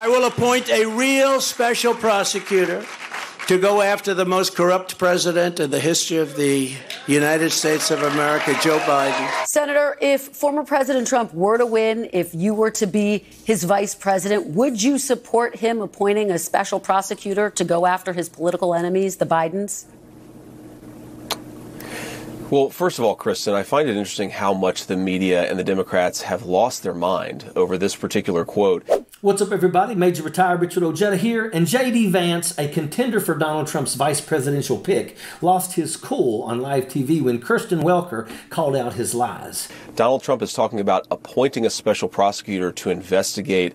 I will appoint a real special prosecutor to go after the most corrupt president in the history of the United States of America, Joe Biden. Senator, if former President Trump were to win, if you were to be his vice president, would you support him appointing a special prosecutor to go after his political enemies, the Bidens? Well, first of all, Kristen, I find it interesting how much the media and the Democrats have lost their mind over this particular quote. What's up, everybody? Major retired Richard Ojeda here, and JD Vance, a contender for Donald Trump's vice presidential pick, lost his cool on live TV when Kristen Welker called out his lies. Donald Trump is talking about appointing a special prosecutor to investigate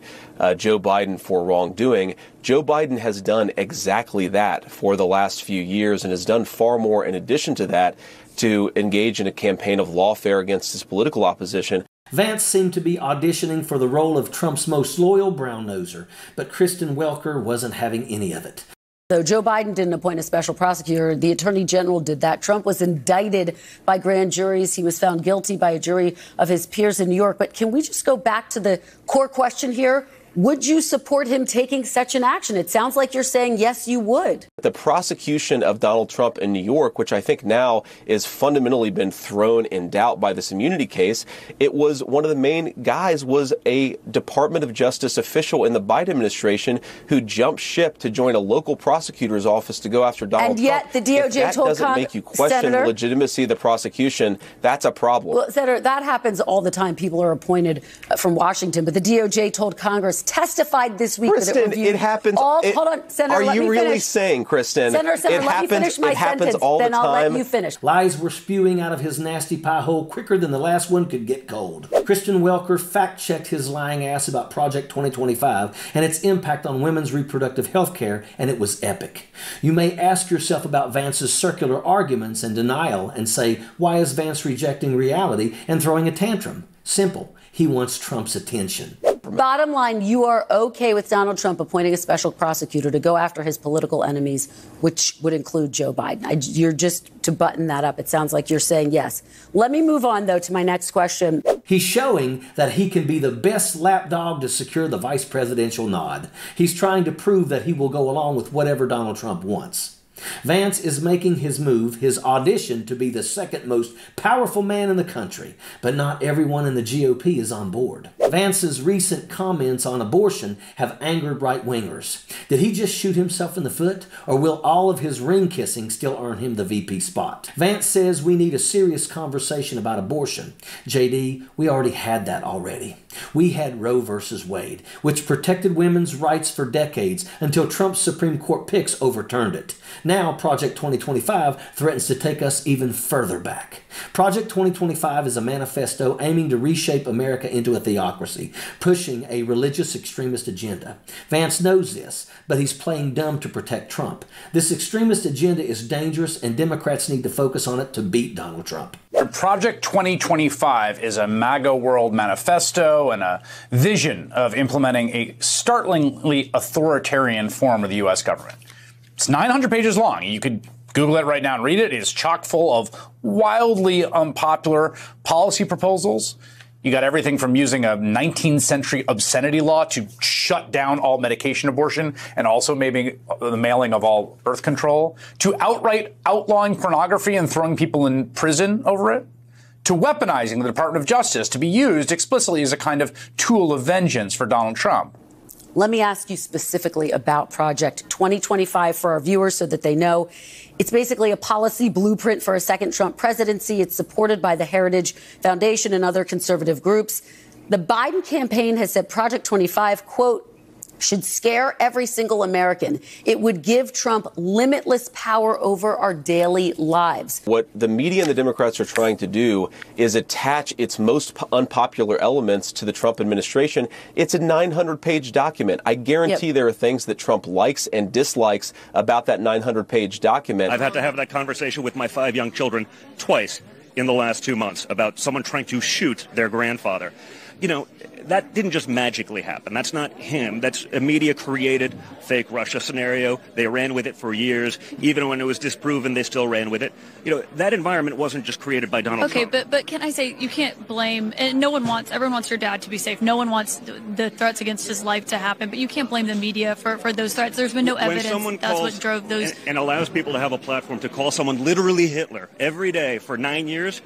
Joe Biden for wrongdoing. Joe Biden has done exactly that for the last few years and has done far more in addition to that to engage in a campaign of lawfare against his political opposition. Vance seemed to be auditioning for the role of Trump's most loyal brown-noser, but Kristen Welker wasn't having any of it. So Joe Biden didn't appoint a special prosecutor. The attorney general did that. Trump was indicted by grand juries. He was found guilty by a jury of his peers in New York. But can we just go back to the core question here? Would you support him taking such an action? It sounds like you're saying, yes, you would. The prosecution of Donald Trump in New York, which I think now is fundamentally been thrown in doubt by this immunity case, it was one of the main guys was a Department of Justice official in the Biden administration who jumped ship to join a local prosecutor's office to go after Donald Trump. And yet the DOJ told Congress, doesn't make you question the legitimacy of the prosecution, that's a problem. Well, Senator, that happens all the time. People are appointed from Washington, but the DOJ told Congress, testified this week Kristen, that it happens. Hold on, Senator. Are you really finish. saying, Kristen? Senator, let me finish my sentence. All then the time. I'll let you finish. Lies were spewing out of his nasty pie hole quicker than the last one could get cold. Kristen Welker fact-checked his lying ass about Project 2025 and its impact on women's reproductive health care, and it was epic. You may ask yourself about Vance's circular arguments and denial and say, why is Vance rejecting reality and throwing a tantrum? Simple. He wants Trump's attention. Bottom line, you are okay with Donald Trump appointing a special prosecutor to go after his political enemies, which would include Joe Biden. You're just to button that up. It sounds like you're saying yes. Let me move on, though, to my next question. He's showing that he can be the best lapdog to secure the vice presidential nod. He's trying to prove that he will go along with whatever Donald Trump wants. Vance is making his move, his audition, to be the second most powerful man in the country, but not everyone in the GOP is on board. Vance's recent comments on abortion have angered right-wingers. Did he just shoot himself in the foot, or will all of his ring kissing still earn him the VP spot? Vance says we need a serious conversation about abortion. JD, we already had that already. We had Roe versus Wade, which protected women's rights for decades until Trump's Supreme Court picks overturned it. Now, Project 2025 threatens to take us even further back. Project 2025 is a manifesto aiming to reshape America into a theocracy, pushing a religious extremist agenda. Vance knows this, but he's playing dumb to protect Trump. This extremist agenda is dangerous, and Democrats need to focus on it to beat Donald Trump. Project 2025 is a MAGA world manifesto and a vision of implementing a startlingly authoritarian form of the U.S. government. It's 900 pages long. You could Google it right now and read it. It is chock full of wildly unpopular policy proposals. You got everything from using a 19th century obscenity law to shut down all medication abortion and also maybe the mailing of all birth control, to outright outlawing pornography and throwing people in prison over it, to weaponizing the Department of Justice to be used explicitly as a kind of tool of vengeance for Donald Trump. Let me ask you specifically about Project 2025 for our viewers so that they know. It's basically a policy blueprint for a second Trump presidency. It's supported by the Heritage Foundation and other conservative groups. The Biden campaign has said Project 25, quote, should scare every single American. It would give Trump limitless power over our daily lives. What the media and the Democrats are trying to do is attach its most unpopular elements to the Trump administration. It's a 900-page document. I guarantee there are things that Trump likes and dislikes about that 900-page document. I've had to have that conversation with my 5 young children twice in the last 2 months about someone trying to shoot their grandfather. that didn't just magically happen. That's not him. That's a media-created fake Russia scenario. They ran with it for years. Even when it was disproven, they still ran with it. That environment wasn't just created by Donald Trump. Okay, but can I say, you can't blame, and everyone wants your dad to be safe. No one wants the threats against his life to happen, but you can't blame the media for those threats. There's been no evidence that's what drove those. And allows people to have a platform to call someone literally Hitler every day for 9 years,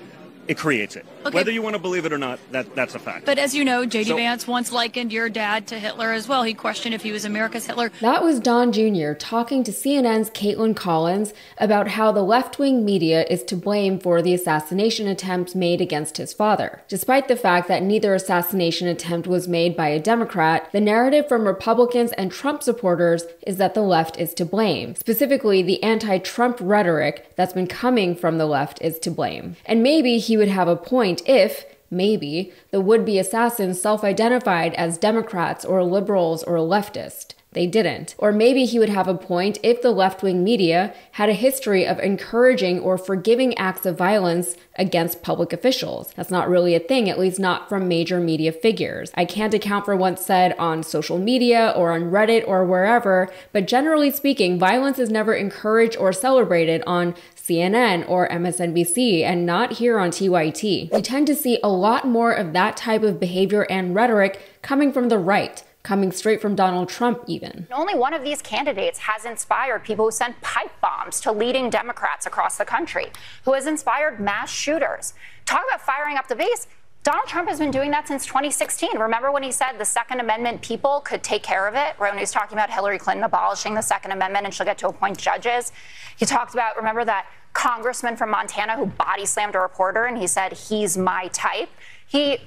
it creates it. Okay. Whether you want to believe it or not, that's a fact. But as you know, JD Vance once likened your dad to Hitler as well. He questioned if he was America's Hitler. That was Don Jr. talking to CNN's Kaitlan Collins about how the left-wing media is to blame for the assassination attempt made against his father. Despite the fact that neither assassination attempt was made by a Democrat, the narrative from Republicans and Trump supporters is that the left is to blame. Specifically, the anti-Trump rhetoric that's been coming from the left is to blame. And maybe he would have a point if, maybe, the would-be assassins self-identified as Democrats or liberals or leftist. They didn't. Or maybe he would have a point if the left-wing media had a history of encouraging or forgiving acts of violence against public officials. That's not really a thing, at least not from major media figures. I can't account for what's said on social media or on Reddit or wherever, but generally speaking, violence is never encouraged or celebrated on CNN or MSNBC, and not here on TYT. We tend to see a lot more of that type of behavior and rhetoric coming from the right, coming straight from Donald Trump even. Only one of these candidates has inspired people who sent pipe bombs to leading Democrats across the country, who has inspired mass shooters. Talk about firing up the base. Donald Trump has been doing that since 2016. Remember when he said the Second Amendment people could take care of it? When he was talking about Hillary Clinton abolishing the Second Amendment and she'll get to appoint judges. He talked about, remember that congressman from Montana who body slammed a reporter and he said, he's my type. He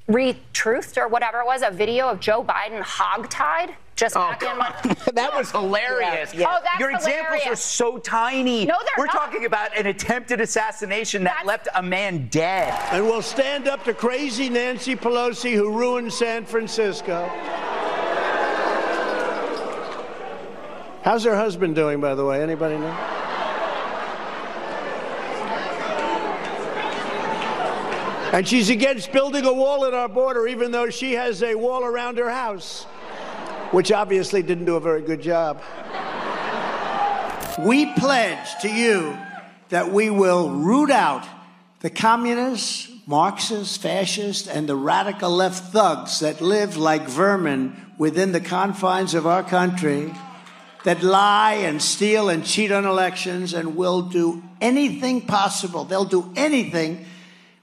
retruthed or whatever it was, a video of Joe Biden hogtied just back in That was hilarious. Yeah. Oh, that's Your examples are so tiny. No, they're We're not. talking about an attempted assassination that left a man dead. And we'll stand up to crazy Nancy Pelosi who ruined San Francisco. How's her husband doing, by the way? Anybody know? And she's against building a wall at our border, even though she has a wall around her house, which obviously didn't do a very good job. We pledge to you that we will root out the communists, Marxists, fascists, and the radical left thugs that live like vermin within the confines of our country, that lie and steal and cheat on elections and will do anything possible. They'll do anything,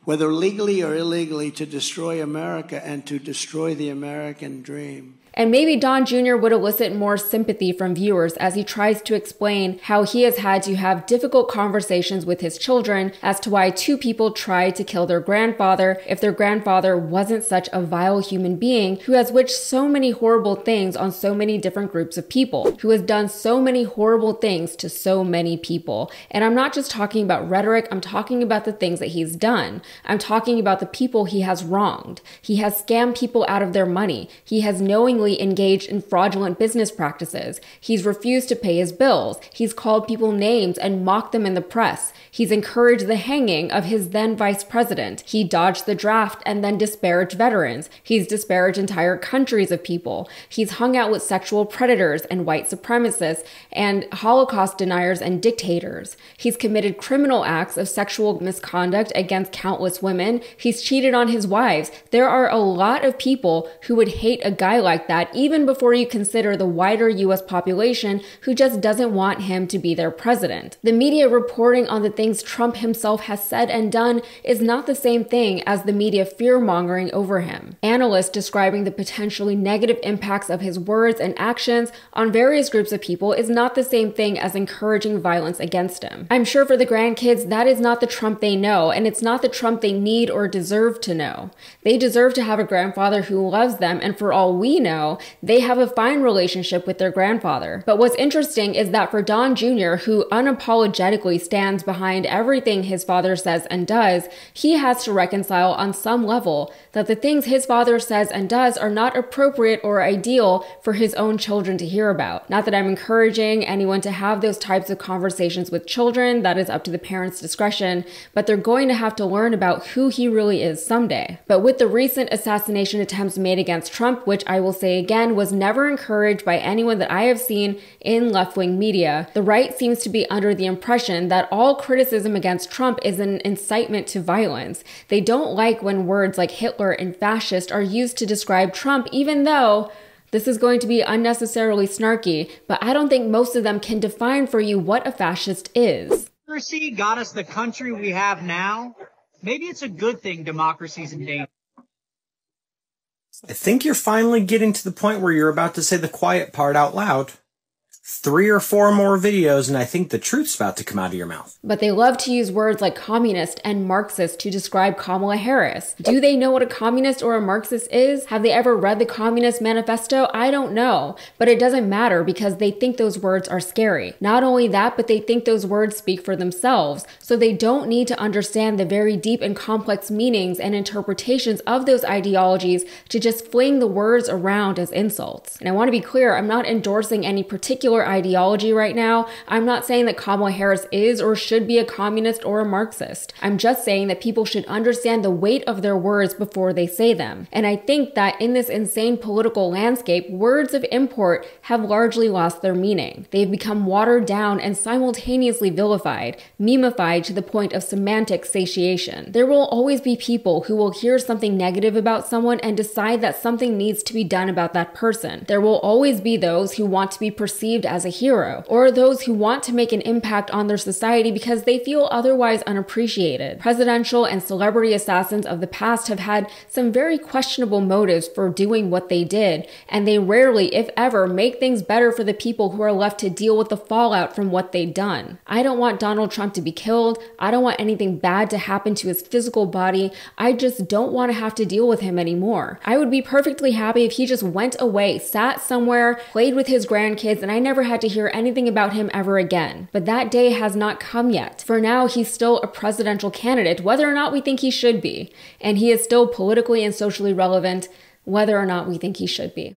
whether legally or illegally, to destroy America and to destroy the American dream. And maybe Don Jr. would elicit more sympathy from viewers as he tries to explain how he has had to have difficult conversations with his children as to why two people tried to kill their grandfather if their grandfather wasn't such a vile human being who has wished so many horrible things on so many different groups of people, who has done so many horrible things to so many people. And I'm not just talking about rhetoric, I'm talking about the things that he's done. I'm talking about the people he has wronged. He has scammed people out of their money. He has knowingly engaged in fraudulent business practices. He's refused to pay his bills. He's called people names and mocked them in the press. He's encouraged the hanging of his then vice president. He dodged the draft and then disparaged veterans. He's disparaged entire countries of people. He's hung out with sexual predators and white supremacists and Holocaust deniers and dictators. He's committed criminal acts of sexual misconduct against countless women. He's cheated on his wives. There are a lot of people who would hate a guy like that even before you consider the wider U.S. population who just doesn't want him to be their president. The media reporting on the things Trump himself has said and done is not the same thing as the media fear-mongering over him. Analysts describing the potentially negative impacts of his words and actions on various groups of people is not the same thing as encouraging violence against him. I'm sure for the grandkids, that is not the Trump they know, and it's not the Trump they need or deserve to know. They deserve to have a grandfather who loves them, and for all we know, know, they have a fine relationship with their grandfather. But what's interesting is that for Don Jr., who unapologetically stands behind everything his father says and does, he has to reconcile on some level that the things his father says and does are not appropriate or ideal for his own children to hear about. Not that I'm encouraging anyone to have those types of conversations with children, that is up to the parents' discretion, but they're going to have to learn about who he really is someday. But with the recent assassination attempts made against Trump, which I will say again was never encouraged by anyone that I have seen in left-wing media, the right seems to be under the impression that all criticism against Trump is an incitement to violence. They don't like when words like Hitler and fascist are used to describe Trump, even though this is going to be unnecessarily snarky, but I don't think most of them can define for you what a fascist is. Democracy got us the country we have now. Maybe it's a good thing democracy's in danger. I think you're finally getting to the point where you're about to say the quiet part out loud. 3 or 4 more videos, and I think the truth's about to come out of your mouth. But they love to use words like communist and Marxist to describe Kamala Harris. Do they know what a communist or a Marxist is? Have they ever read the Communist Manifesto? I don't know. But it doesn't matter because they think those words are scary. Not only that, but they think those words speak for themselves. So they don't need to understand the very deep and complex meanings and interpretations of those ideologies to just fling the words around as insults. And I want to be clear, I'm not endorsing any particular ideology right now. I'm not saying that Kamala Harris is or should be a communist or a Marxist. I'm just saying that people should understand the weight of their words before they say them. And I think that in this insane political landscape, words of import have largely lost their meaning. They've become watered down and simultaneously vilified, memeified to the point of semantic satiation. There will always be people who will hear something negative about someone and decide that something needs to be done about that person. There will always be those who want to be perceived as a hero, or those who want to make an impact on their society because they feel otherwise unappreciated. Presidential and celebrity assassins of the past have had some very questionable motives for doing what they did, and they rarely, if ever, make things better for the people who are left to deal with the fallout from what they've done. I don't want Donald Trump to be killed. I don't want anything bad to happen to his physical body. I just don't want to have to deal with him anymore. I would be perfectly happy if he just went away, sat somewhere, played with his grandkids, and I never had to hear anything about him ever again. But that day has not come yet. For now, he's still a presidential candidate, whether or not we think he should be. And he is still politically and socially relevant, whether or not we think he should be.